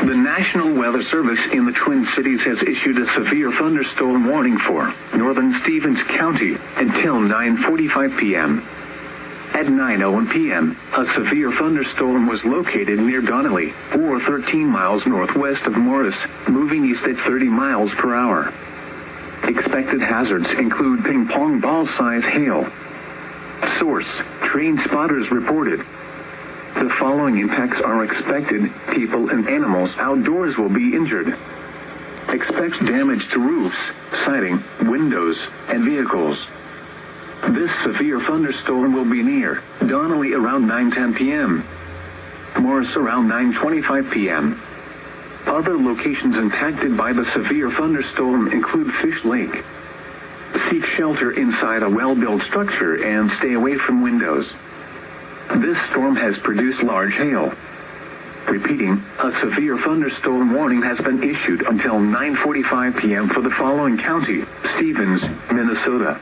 The National Weather Service in the Twin Cities has issued a severe thunderstorm warning for northern Stevens County until 9:45 p.m. At 9:01 p.m., a severe thunderstorm was located near Donnelly, or 13 miles northwest of Morris, moving east at 30 miles per hour. Expected hazards include ping-pong ball-size hail. Source: train spotters reported. The following impacts are expected. People and animals outdoors will be injured. Expect damage to roofs, siding, windows, and vehicles. This severe thunderstorm will be near Donnelly around 9:10 p.m. Morris around 9:25 p.m. Other locations impacted by the severe thunderstorm include Fish Lake. Seek shelter inside a well-built structure and stay away from windows. This storm has produced large hail. Repeating, a severe thunderstorm warning has been issued until 9:45 p.m. for the following county: Stevens, Minnesota.